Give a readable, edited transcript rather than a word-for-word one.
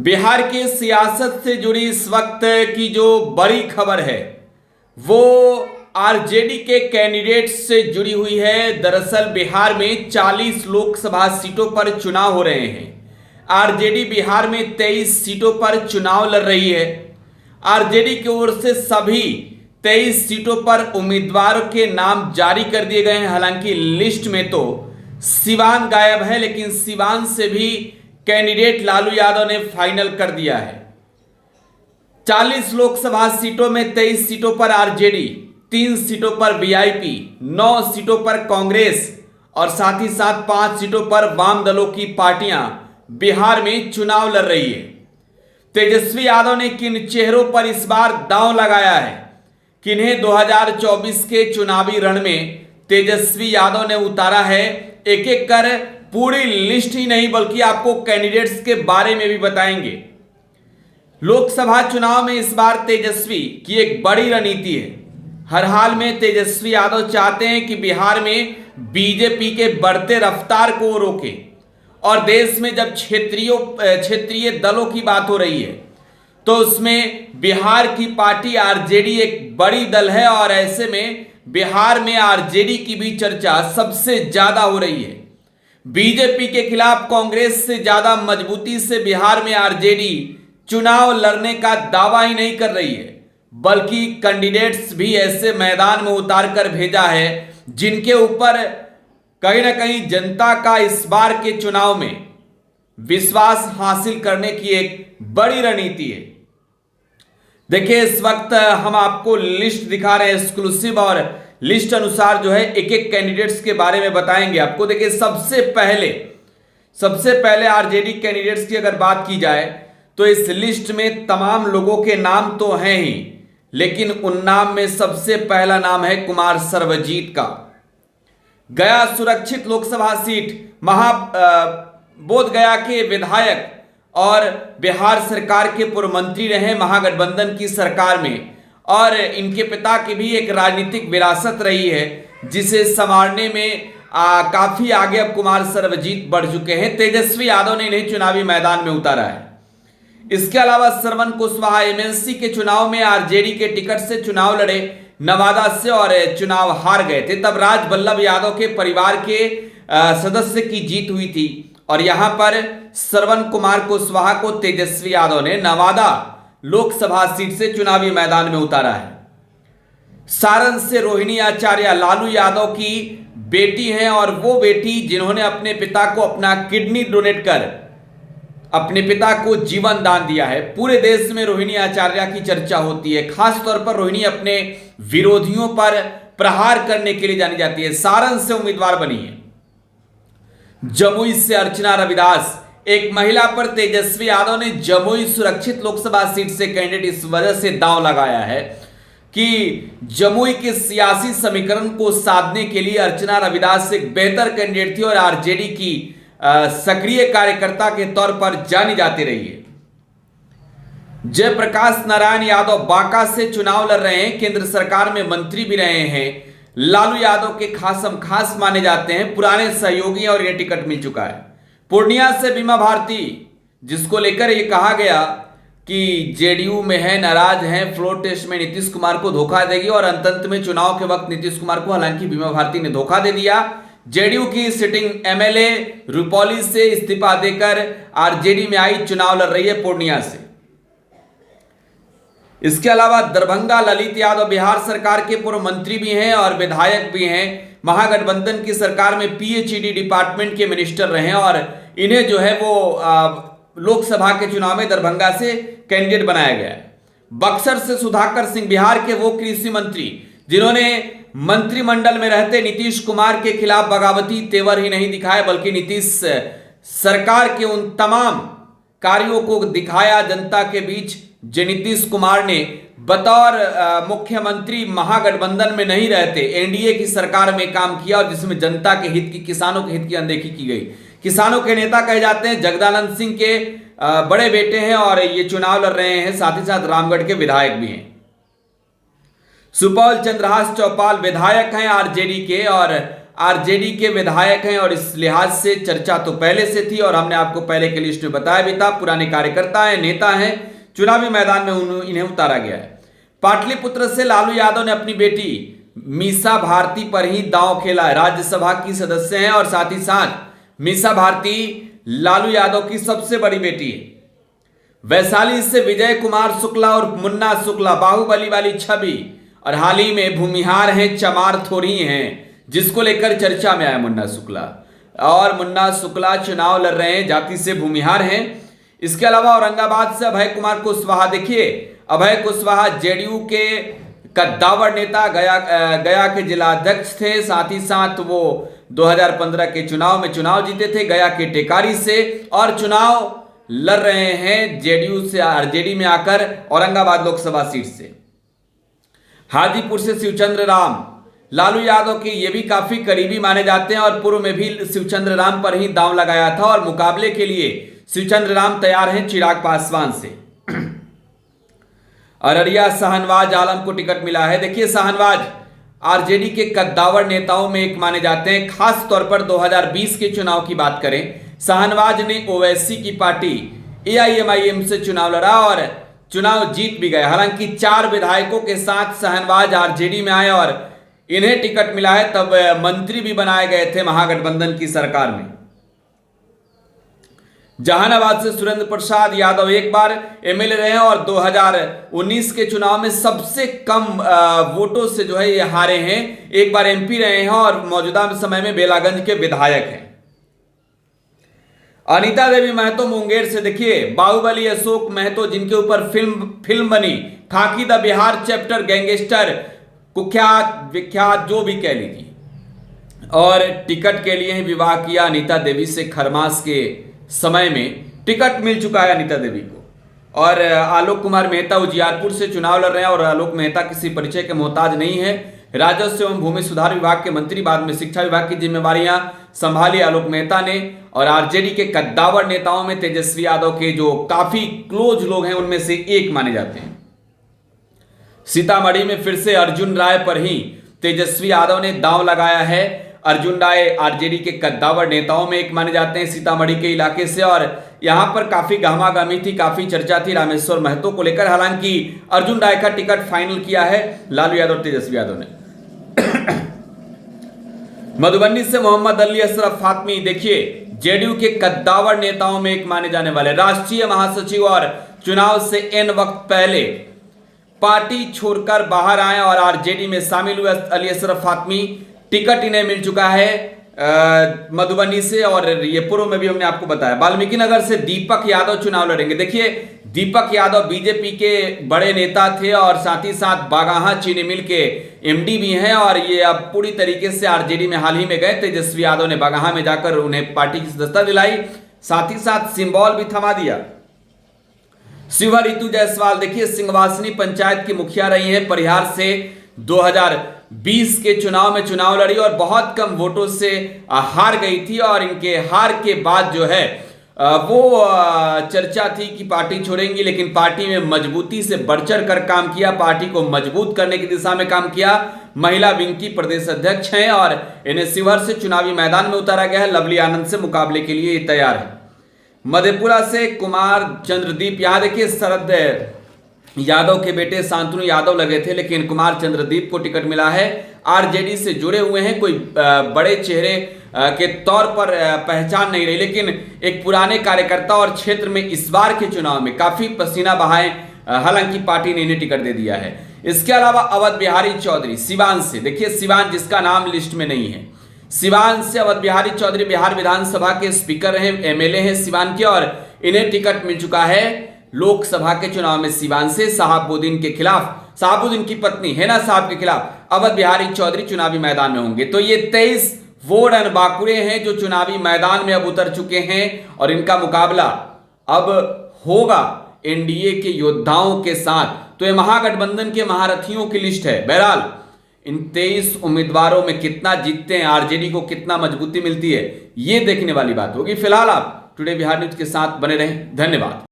बिहार की सियासत से जुड़ी इस वक्त की जो बड़ी खबर है वो आरजेडी के कैंडिडेट से जुड़ी हुई है। दरअसल बिहार में 40 लोकसभा सीटों पर चुनाव हो रहे हैं। आरजेडी बिहार में 23 सीटों पर चुनाव लड़ रही है। आरजेडी की ओर से सभी 23 सीटों पर उम्मीदवारों के नाम जारी कर दिए गए हैं। हालांकि लिस्ट में तो सिवान गायब है, लेकिन सिवान से भी कैंडिडेट लालू यादव ने फाइनल कर दिया है। 40 लोकसभा सीटों में 23 सीटों पर आरजेडी, 3 सीटों पर वीआईपी, 9 सीटों पर कांग्रेस और साथ ही साथ 5 सीटों पर वाम दलों की पार्टियां बिहार में चुनाव लड़ रही है। तेजस्वी यादव ने किन चेहरों पर इस बार दांव लगाया है, किन्हें 2024 के चुनावी रण में तेजस्वी यादव ने उतारा है, एक एक कर पूरी लिस्ट ही नहीं बल्कि आपको कैंडिडेट्स के बारे में भी बताएंगे। लोकसभा चुनाव में इस बार तेजस्वी की एक बड़ी रणनीति है। हर हाल में तेजस्वी यादव चाहते हैं कि बिहार में बीजेपी के बढ़ते रफ्तार को रोके, और देश में जब क्षेत्रीय दलों की बात हो रही है तो उसमें बिहार की पार्टी आरजेडी एक बड़ी दल है, और ऐसे में बिहार में आरजेडी की भी चर्चा सबसे ज्यादा हो रही है। बीजेपी के खिलाफ कांग्रेस से ज्यादा मजबूती से बिहार में आरजेडी चुनाव लड़ने का दावा ही नहीं कर रही है, बल्कि कैंडिडेट्स भी ऐसे मैदान में उतार कर भेजा है जिनके ऊपर कहीं ना कहीं जनता का इस बार के चुनाव में विश्वास हासिल करने की एक बड़ी रणनीति है। देखिए, इस वक्त हम आपको लिस्ट दिखा रहे हैं एक्सक्लूसिव, और लिस्ट अनुसार जो है एक एक कैंडिडेट्स के बारे में बताएंगे आपको। देखिए, सबसे पहले आरजेडी कैंडिडेट्स की अगर बात की जाए तो इस लिस्ट में तमाम लोगों के नाम तो हैं ही, लेकिन उन नाम में सबसे पहला नाम है कुमार सर्वजीत का। गया सुरक्षित लोकसभा सीट, बोध गया के विधायक और बिहार सरकार के पूर्व मंत्री रहे महागठबंधन की सरकार में, और इनके पिता की भी एक राजनीतिक विरासत रही है जिसे संवारने में काफी आगे अब कुमार सर्वजीत बढ़ चुके हैं। तेजस्वी यादव ने इन्हें चुनावी मैदान में उतारा है। इसके अलावा श्रवण कुशवाहा एमएलसी के चुनाव में आरजेडी के टिकट से चुनाव लड़े नवादा से, और चुनाव हार गए थे। तब राज वल्लभ यादव के परिवार के सदस्य की जीत हुई थी, और यहां पर श्रवण कुमार कुशवाहा को तेजस्वी यादव ने नवादा लोकसभा सीट से चुनावी मैदान में उतारा है। सारण से रोहिणी आचार्य लालू यादव की बेटी हैं, और वो बेटी जिन्होंने अपने पिता को अपना किडनी डोनेट कर अपने पिता को जीवन दान दिया है। पूरे देश में रोहिणी आचार्य की चर्चा होती है। खास तौर पर रोहिणी अपने विरोधियों पर प्रहार करने के लिए जानी जाती है। सारण से उम्मीदवार बनी है। जमुई से अर्चना रविदास, एक महिला पर तेजस्वी यादव ने जमुई सुरक्षित लोकसभा सीट से कैंडिडेट इस वजह से दांव लगाया है कि जमुई के सियासी समीकरण को साधने के लिए अर्चना रविदास एक बेहतर कैंडिडेट थी और आरजेडी की सक्रिय कार्यकर्ता के तौर पर जानी जाती रही है। जयप्रकाश नारायण यादव बांका से चुनाव लड़ रहे हैं। केंद्र सरकार में मंत्री भी रहे हैं। लालू यादव के खास माने जाते हैं, पुराने सहयोगी, और यह टिकट मिल चुका है। पूर्णिया से बीमा भारती, जिसको लेकर यह कहा गया कि जेडीयू में है, नाराज हैं, फ्लोर टेस्ट में नीतीश कुमार को धोखा देगी, और अंत में चुनाव के वक्त नीतीश कुमार को हालांकि बीमा भारती ने धोखा दे दिया। जेडीयू की सिटिंग एमएलए रुपौली से इस्तीफा देकर आरजेडी में आई, चुनाव लड़ रही है पूर्णिया से। इसके अलावा दरभंगा ललित यादव बिहार सरकार के पूर्व मंत्री भी हैं और विधायक भी हैं। महागठबंधन की सरकार में पीएचईडी डिपार्टमेंट के मिनिस्टर रहे, और इन्हें जो है वो लोकसभा के चुनाव में दरभंगा से कैंडिडेट बनाया गया है। बक्सर से सुधाकर सिंह, बिहार के वो कृषि मंत्री जिन्होंने मंत्रिमंडल में रहते नीतीश कुमार के खिलाफ बगावती तेवर ही नहीं दिखाए, बल्कि नीतीश सरकार के उन तमाम कार्यों को दिखाया जनता के बीच जो नीतीश कुमार ने बतौर मुख्यमंत्री महागठबंधन में नहीं रहते एनडीए की सरकार में काम किया, और जिसमें जनता के हित की, किसानों के हित की अनदेखी की गई। किसानों के नेता कहे जाते हैं, जगदानंद सिंह के बड़े बेटे हैं और ये चुनाव लड़ रहे हैं, साथ ही साथ रामगढ़ के विधायक भी हैं। सुपौल चंद्रहास चौपाल विधायक हैं आरजेडी के, और आरजेडी के विधायक हैं और इस लिहाज से चर्चा तो पहले से थी और हमने आपको पहले के लिस्ट में बताया भी था। पुराने कार्यकर्ता हैं, नेता हैं, चुनावी मैदान में इन्हें उतारा गया है। पाटलिपुत्र से लालू यादव ने अपनी बेटी मीसा भारती पर ही दांव खेला है। राज्यसभा की सदस्य हैं और साथ ही साथ मीसा भारती लालू यादव की सबसे बड़ी बेटी है। वैशाली से विजय कुमार शुक्ला और मुन्ना शुक्ला, बाहुबली वाली छवि, और हाल ही में भूमिहार हैं, चमार थोड़ी हैं, जिसको लेकर चर्चा में आया मुन्ना शुक्ला। और मुन्ना शुक्ला चुनाव लड़ रहे हैं, जाति से भूमिहार हैं। इसके अलावा औरंगाबाद से अभय कुमार कुशवाहा, देखिए अभय कुशवाहा जेडीयू के कद्दावर नेता, गया के जिलाध्यक्ष थे। साथ ही साथ वो 2015 के चुनाव में चुनाव जीते थे गया के टेकारी से, और चुनाव लड़ रहे हैं जेडीयू से आरजेडी में आकर औरंगाबाद लोकसभा सीट से। हाजीपुर से शिवचंद्र राम, लालू यादव के ये भी काफी करीबी माने जाते हैं और पूर्व में भी शिवचंद्र राम पर ही दांव लगाया था और मुकाबले के लिए शिवचंद्र राम तैयार हैं चिराग पासवान से। अररिया शाहनवाज आलम को टिकट मिला है। देखिए शाहनवाज आरजेडी के कद्दावर नेताओं में एक माने जाते हैं। खास तौर पर 2020 के चुनाव की बात करें, शाहनवाज ने ओवैसी की पार्टी एआईएमआईएम से चुनाव लड़ा और चुनाव जीत भी गए। हालांकि 4 विधायकोों के साथ शाहनवाज आरजेडी में आए और इन्हें टिकट मिला है, तब मंत्री भी बनाए गए थे महागठबंधन की सरकार में। जहानाबाद से सुरेंद्र प्रसाद यादव एक बार एमएलए रहे और 2019 के चुनाव में सबसे कम वोटों से जो है ये हारे हैं। एक बार एमपी रहे हैं और मौजूदा समय में बेलागंज के विधायक हैं। अनीता देवी महतो मुंगेर से, देखिए बाहुबली अशोक महतो, जिनके ऊपर फिल्म बनी खाकी द बिहार चैप्टर, गैंगस्टर, कुख्यात विख्यात जो भी कह लीजिए, और टिकट के लिए ही विवाह किया अनीता देवी से। खरमास के समय में टिकट मिल चुका है अनीता देवी को। और आलोक कुमार मेहता उजियारपुर से चुनाव लड़ रहे हैं और आलोक मेहता किसी परिचय के मोहताज नहीं है। राजस्व एवं भूमि सुधार विभाग के मंत्री, बाद में शिक्षा विभाग की जिम्मेवारियां संभाली आलोक मेहता ने। और आरजेडी के कद्दावर नेताओं में तेजस्वी यादव के जो काफी क्लोज लोग हैं उनमें से एक माने जाते हैं। सीतामढ़ी में फिर से अर्जुन राय पर ही तेजस्वी यादव ने दांव लगाया है। अर्जुन राय आरजेडी के कद्दावर नेताओं में एक माने जाते हैं सीतामढ़ी के इलाके से, और यहां पर काफी गहमागहमी थी, काफी चर्चा थी रामेश्वर महतो को लेकर। हालांकि अर्जुन राय का टिकट फाइनल किया है लालू यादव और तेजस्वी यादव ने। मधुबनी से मोहम्मद अली अशरफ फातमी, देखिए जेडीयू के कद्दावर नेताओं में एक माने जाने वाले, राष्ट्रीय महासचिव और चुनाव से एन वक्त पहले पार्टी छोड़कर बाहर आए और आरजेडी में शामिल हुए अली अशरफ फातमी। टिकट इन्हें मिल चुका है मधुबनी से, और ये पूर्व में भी हमने आपको बताया। वाल्मीकि नगर से दीपक यादव चुनाव लड़ेंगे। देखिए दीपक यादव बीजेपी के बड़े नेता थे और साथ ही साथ बागाहा चीनी मिल के एमडी भी हैं, और ये अब पूरी तरीके से आरजेडी में हाल ही में गए। तेजस्वी यादव ने बागाहा में जाकर उन्हें पार्टी की सदस्यता दिलाई, साथ ही साथ सिंबल भी थमा दिया। शिवा ऋतु जायसवाल, देखिए सिंहवासिनी पंचायत की मुखिया रही है, परिहार से 2020 के चुनाव में चुनाव लड़ी और बहुत कम वोटों से हार गई थी। और इनके हार के बाद जो है वो चर्चा थी कि पार्टी छोड़ेंगी, लेकिन पार्टी में मजबूती से बढ़ चढ़ कर काम किया, पार्टी को मजबूत करने की दिशा में काम किया। महिला विंग की प्रदेश अध्यक्ष हैं और इन्हें शिवहर से चुनावी मैदान में उतारा गया है। लवली आनंद से मुकाबले के लिए तैयार है। मधेपुरा से कुमार चंद्रदीप, यहाँ देखिए शरद यादव के बेटे शांतनु यादव लगे थे, लेकिन कुमार चंद्रदीप को टिकट मिला है। आरजेडी से जुड़े हुए हैं, कोई बड़े चेहरे के तौर पर पहचान नहीं रही, लेकिन एक पुराने कार्यकर्ता और क्षेत्र में इस बार के चुनाव में काफी पसीना बहाए, हालांकि पार्टी ने इन्हें टिकट दे दिया है। इसके अलावा अवध बिहारी चौधरी सिवान से, देखिए सिवान जिसका नाम लिस्ट में नहीं है, सिवान से अवध बिहारी चौधरी बिहार विधानसभा के स्पीकर हैं, एमएलए हैं सिवान के, और इन्हें टिकट मिल चुका है लोकसभा के चुनाव में सिवान से। शहाबुद्दीन के खिलाफ, शहाबुद्दीन की पत्नी हैना साहब के खिलाफ अवध बिहारी चौधरी चुनावी मैदान में होंगे। तो ये 23 वोट बाकुरे हैं जो चुनावी मैदान में अब उतर चुके हैं, और इनका मुकाबला अब होगा एनडीए के योद्धाओं के साथ। तो ये महागठबंधन के महारथियों की लिस्ट है। बहरहाल इन 23 उम्मीदवारों में कितना जीतते हैं, आरजेडी को कितना मजबूती मिलती है, ये देखने वाली बात होगी। फिलहाल आप टुडे बिहार न्यूज के साथ बने रहें। धन्यवाद।